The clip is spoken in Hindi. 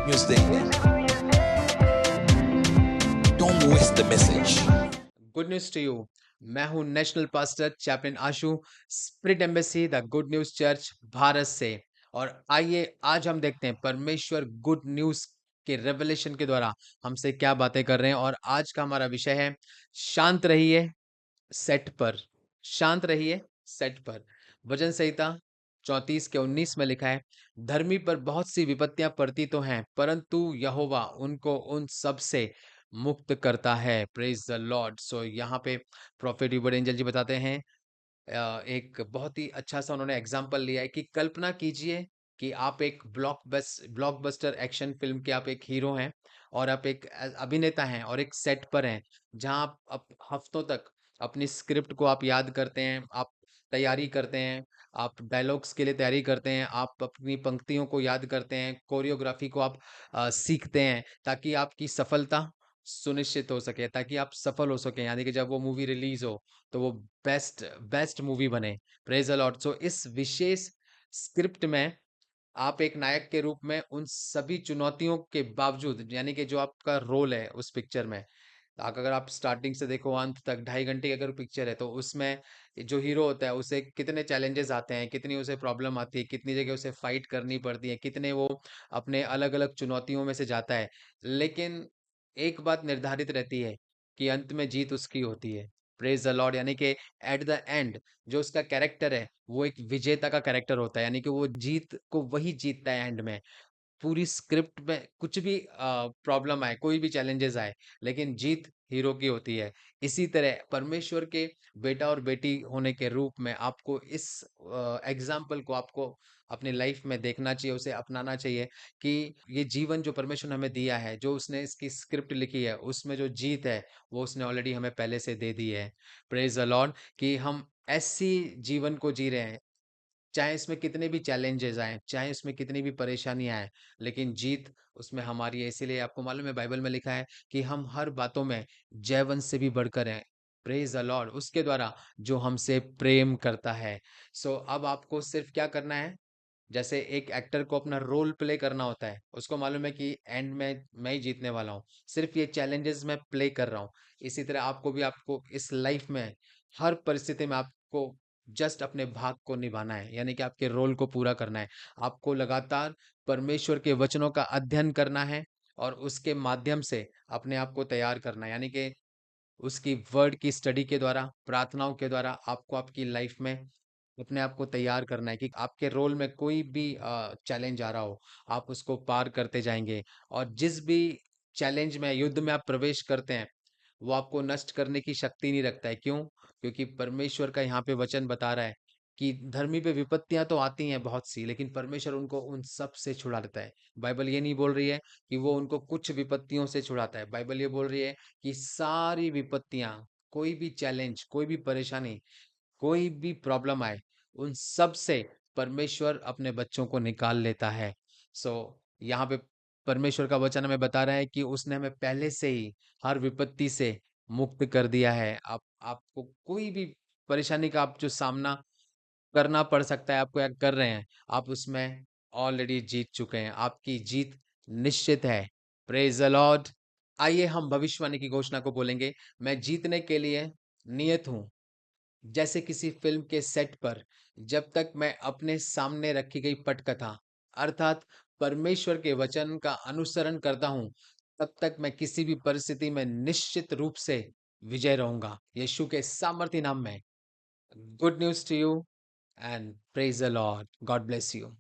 न्यूज देंगे। Don't miss the message. Good news to you. मैं हूं national pastor chaplain Ashu, spirit embassy the good news church Bharat से। और आइए आज हम देखते हैं परमेश्वर गुड न्यूज के रेवलेशन के द्वारा हमसे क्या बातें कर रहे हैं। और आज का हमारा विषय है शांत रहिए सेट पर। शांत रहिए सेट पर। वचन संहिता 34 के 19 में लिखा है, धर्मी पर बहुत सी विपत्तियां पड़ती तो हैं, परंतु यहोवा उनको उन सब से मुक्त करता है। Praise the lord. सो यहाँ पे प्रॉफिट यूबर्ट एंजल जी बताते हैं, एक बहुत ही अच्छा सा उन्होंने एग्जाम्पल लिया है कि कल्पना कीजिए कि आप एक ब्लॉकबस्टर एक्शन फिल्म के आप एक हीरो हैं और आप एक अभिनेता हैं और एक सेट पर हैं जहां आप हफ्तों तक अपनी स्क्रिप्ट को आप याद करते हैं, आप तैयारी करते हैं, आप डायलॉग्स के लिए तैयारी करते हैं, आप अपनी पंक्तियों को याद करते हैं, कोरियोग्राफी को आप सीखते हैं ताकि आपकी सफलता सुनिश्चित हो सके, ताकि आप सफल हो सकें, यानी कि जब वो मूवी रिलीज हो तो वो बेस्ट बेस्ट मूवी बने। Praise the lord. सो इस विशेष स्क्रिप्ट में आप एक नायक के रूप में उन सभी चुनौतियों के बावजूद, यानी कि जो आपका रोल है उस पिक्चर में, अगर आप स्टार्टिंग से देखो अंत तक 2.5 घंटे की अगर पिक्चर है तो उसमें जो हीरो होता है उसे कितने चैलेंजेस आते हैं, कितनी उसे प्रॉब्लम आती है, कितनी जगह उसे फाइट करनी पड़ती है, कितने वो अपने अलग अलग चुनौतियों में से जाता है, लेकिन एक बात निर्धारित रहती है कि अंत में जीत उसकी होती है। Praise the Lord. यानी कि एट द एंड जो उसका कैरेक्टर है वो एक विजेता का कैरेक्टर होता है, यानी कि वो जीत को वही जीतता है एंड में। पूरी स्क्रिप्ट में कुछ भी प्रॉब्लम आए, कोई भी चैलेंजेस आए, लेकिन जीत हीरो की होती है। इसी तरह परमेश्वर के बेटा और बेटी होने के रूप में आपको इस एग्जाम्पल को आपको अपनी लाइफ में देखना चाहिए, उसे अपनाना चाहिए कि ये जीवन जो परमेश्वर ने हमें दिया है, जो उसने इसकी स्क्रिप्ट लिखी है, उसमें जो जीत है वो उसने ऑलरेडी हमें पहले से दे दी है। Praise the Lord. कि हम ऐसी जीवन को जी रहे हैं, चाहे इसमें कितने भी चैलेंजेस आए, चाहे इसमें कितनी भी परेशानियां आए, लेकिन जीत उसमें हमारी है। इसीलिए आपको मालूम है बाइबल में लिखा है कि हम हर बातों में जयवंत से भी बढ़कर हैं। Praise the Lord. उसके द्वारा जो हमसे प्रेम करता है। सो अब आपको सिर्फ क्या करना है, जैसे एक एक्टर को अपना रोल प्ले करना होता है, उसको मालूम है कि एंड में मैं ही जीतने वाला हूँ, सिर्फ ये चैलेंजेस मैं प्ले कर रहा हूँ। इसी तरह आपको भी, आपको इस लाइफ में हर परिस्थिति में आपको जस्ट अपने भाग को निभाना है, यानी कि आपके रोल को पूरा करना है। आपको लगातार परमेश्वर के वचनों का अध्ययन करना है और उसके माध्यम से अपने आप को तैयार करना है, यानी कि उसकी वर्ड की स्टडी के द्वारा, प्रार्थनाओं के द्वारा आपको आपकी लाइफ में अपने आप को तैयार करना है कि आपके रोल में कोई भी चैलेंज आ रहा हो, आप उसको पार करते जाएंगे। और जिस भी चैलेंज में, युद्ध में आप प्रवेश करते हैं, वो आपको नष्ट करने की शक्ति नहीं रखता है। क्यों? क्योंकि परमेश्वर का यहाँ पे वचन बता रहा है कि धर्मी पे विपत्तियां तो आती हैं बहुत सी, लेकिन परमेश्वर उनको उन सब से छुड़ा लेता है। बाइबल ये नहीं बोल रही है कि वो उनको कुछ विपत्तियों से छुड़ाता है, बाइबल ये बोल रही है कि सारी विपत्तियां, कोई भी चैलेंज, कोई भी परेशानी, कोई भी प्रॉब्लम आए, उन सब से परमेश्वर अपने बच्चों को निकाल लेता है। सो यहाँ पे परमेश्वर का वचन हमें बता रहा है कि उसने हमें पहले से ही हर विपत्ति से मुक्त कर दिया है। आप आपको कोई भी परेशानी का आप जो सामना करना पड़ सकता है, आपको या कर रहे हैं, आप उसमें ऑलरेडी जीत चुके हैं। आपकी जीत निश्चित है। Praise the Lord. आइए हम भविष्यवाणी की घोषणा को बोलेंगे। मैं जीतने के लिए नियत हूँ। जैसे किसी फिल्म के सेट पर जब तक मैं अपने सामने रखी गई पटकथा अर्थात परमेश्वर के वचन का अनुसरण करता हूं, तब तक मैं किसी भी परिस्थिति में निश्चित रूप से विजय रहूंगा, यीशु के सामर्थ्य नाम में। Good news to you and praise the lord. God bless you.